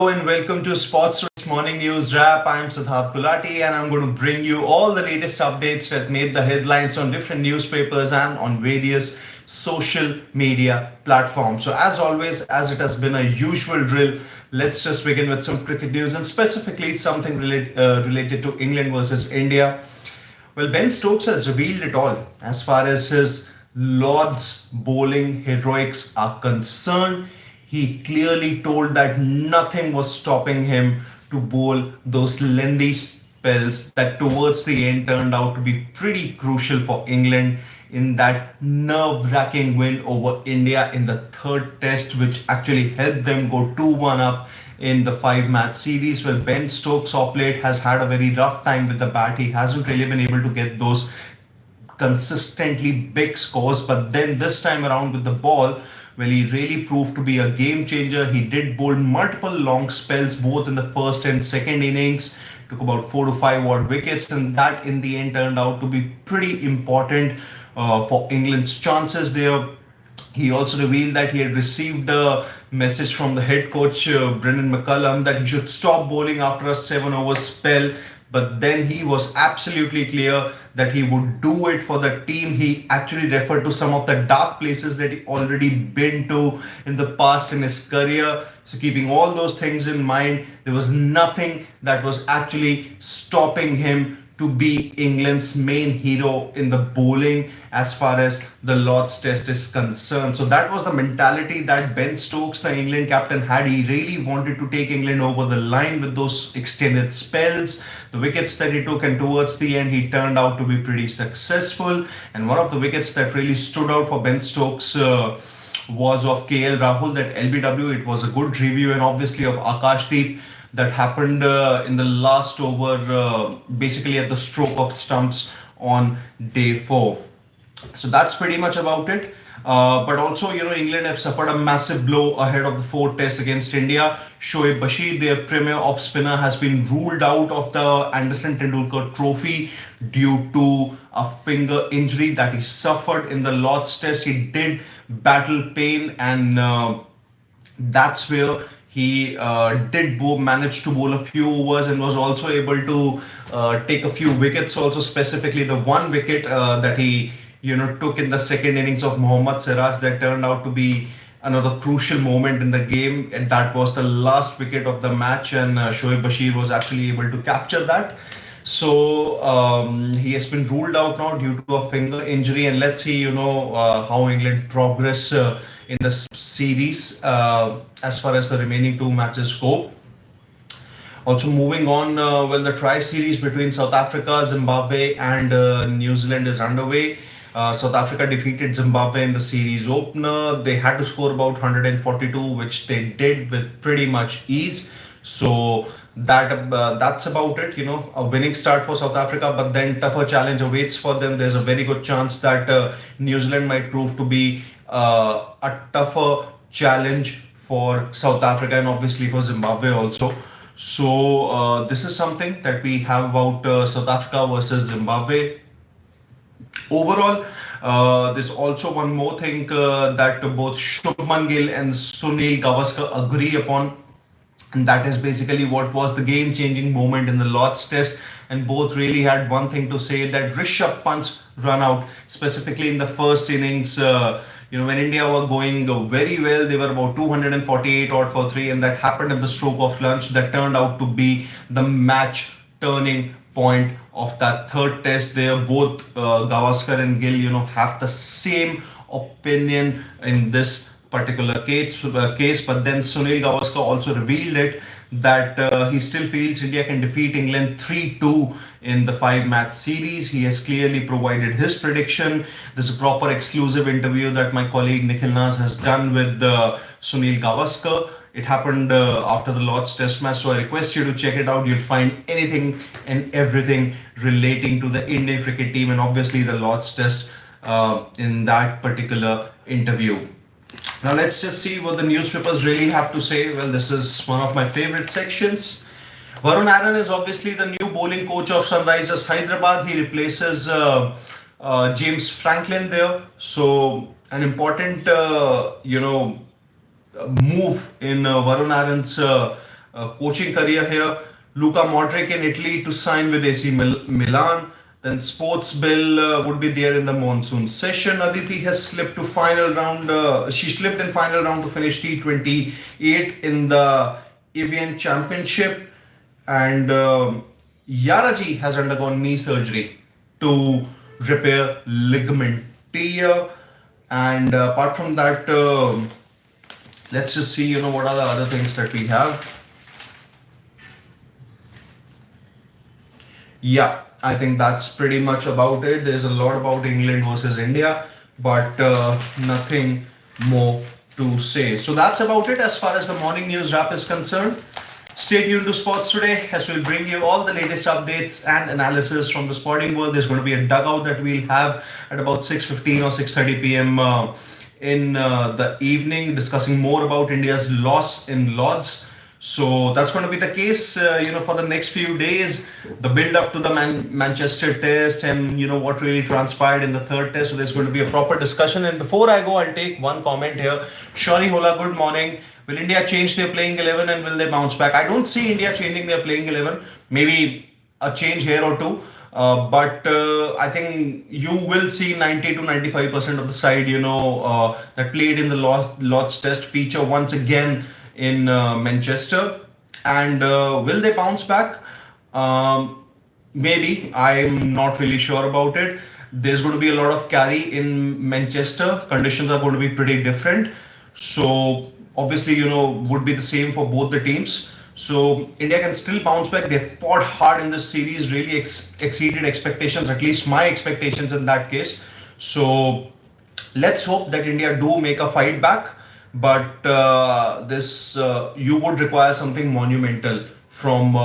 and welcome to Sports Morning News Wrap. I'm Siddharth Gulati and I'm going to bring you all the latest updates that made the headlines on different newspapers and on various social media platforms. So, as always, as it has been a usual drill, let's just begin with some cricket news and specifically something related to England versus India. Well, Ben Stokes has revealed it all as far as his Lord's bowling heroics are concerned. He clearly told that nothing was stopping him to bowl those lengthy spells that towards the end turned out to be pretty crucial for England in that nerve-wracking win over India in the third test, which actually helped them go 2-1 up in the five-match series. Well, Ben Stokes of late has had a very rough time with the bat. He hasn't really been able to get those consistently big scores, but then this time around with the ball, well, he really proved to be a game changer. He did bowl multiple long spells both in the first and second innings, took about 4 to 5 odd wickets, and that in the end turned out to be pretty important for England's chances there. He also revealed that he had received a message from the head coach Brendan McCullum that he should stop bowling after a 7 over spell. But then he was absolutely clear that he would do it for the team. He actually referred to some of the dark places that he already been to in the past in his career. So keeping all those things in mind, there was nothing that was actually stopping him to be England's main hero in the bowling as far as the Lord's Test is concerned. So that was the mentality that Ben Stokes, the England captain, had. He really wanted to take England over the line with those extended spells, the wickets that he took, and towards the end he turned out to be pretty successful. And one of the wickets that really stood out for Ben Stokes was of KL Rahul, that LBW. It was a good review, and obviously of AajTak that happened in the last over, basically at the stroke of stumps on day 4. So that's pretty much about it. But also, England have suffered a massive blow ahead of the fourth test against India. Shoaib Bashir, their premier off spinner, has been ruled out of the Anderson Tendulkar Trophy due to a finger injury that he suffered in the Lord's Test. He did battle pain, and that's where he did manage to bowl a few overs and was also able to take a few wickets. Also, specifically the one wicket that he took in the second innings of Mohammad Siraj, that turned out to be another crucial moment in the game, and that was the last wicket of the match, and Shoaib Bashir was actually able to capture that. So he has been ruled out now due to a finger injury, and let's see, how England progress in the series as far as the remaining two matches go. Also moving on, well, the tri-series between South Africa, Zimbabwe, and New Zealand is underway. South Africa defeated Zimbabwe in the series opener. They had to score about 142, which they did with pretty much ease. So that's about it. A winning start for South Africa, but then tougher challenge awaits for them. There's a very good chance that New Zealand might prove to be a tougher challenge for South Africa and obviously for Zimbabwe also. So this is something that we have about South Africa versus Zimbabwe. Overall, there's also one more thing that both Shubman Gill and Sunil Gavaskar agree upon, and that is basically what was the game-changing moment in the Lord's Test. And both really had one thing to say, that Rishabh Pant's run out, specifically in the first innings. When India were going very well, they were about 248 odd for 3, and that happened at the stroke of lunch. That turned out to be the match turning point of that third test. There, both Gavaskar and Gill, have the same opinion in this particular case. But then Sunil Gavaskar also revealed it that he still feels India can defeat England 3-2 in the five-match series. He has clearly provided his prediction. This is a proper exclusive interview that my colleague Nikhil Nas has done with Sunil Gavaskar. It happened after the Lord's Test match, so I request you to check it out. You'll find anything and everything relating to the Indian cricket team and obviously the Lord's Test in that particular interview. Now let's just see what the newspapers really have to say. Well, this is one of my favorite sections. Varun Aaron is obviously the new bowling coach of Sunrisers Hyderabad. He replaces James Franklin there. So an important, move in Varun Aaron's coaching career here. Luka Modric in Italy to sign with AC Milan. Then Sports Bill would be there in the monsoon session. Aditi has slipped to final round. She slipped in final round to finish T28 in the Avian Championship. And Yaraji has undergone knee surgery to repair ligament tear. And apart from that, let's just see, what are the other things that we have. Yeah, I think that's pretty much about it. There's a lot about England versus India, but nothing more to say. So that's about it as far as the morning news wrap is concerned. Stay tuned to Sports Today as we'll bring you all the latest updates and analysis from the sporting world. There's going to be a dugout that we'll have at about 6:15 or 6:30 p.m. In the evening, discussing more about India's loss in Lords. So that's going to be the case, for the next few days, the build up to the Manchester test and, what really transpired in the third test. So there's going to be a proper discussion. And before I go, I'll take one comment here. Shari Hola, good morning. Will India change their playing 11 and will they bounce back? I don't see India changing their playing 11. Maybe a change here or two. But I think you will see 90 to 95% of the side, that played in the Lord's Test feature once again in Manchester. And will they bounce back? Maybe. I'm not really sure about it. There's going to be a lot of carry in Manchester. Conditions are going to be pretty different. So obviously, would be the same for both the teams. So India can still bounce back. They fought hard in this series, really exceeded expectations, at least my expectations in that case. So let's hope that India do make a fight back. But this you would require something monumental from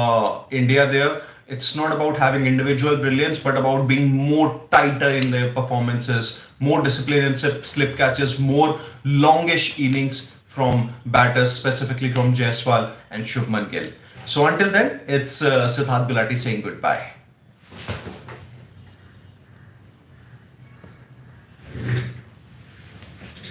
India there. It's not about having individual brilliance, but about being more tighter in their performances, more discipline in slip catches, more longish innings from batters, specifically from Jaiswal and Shubman Gill. So until then, it's Siddharth Gulati saying goodbye.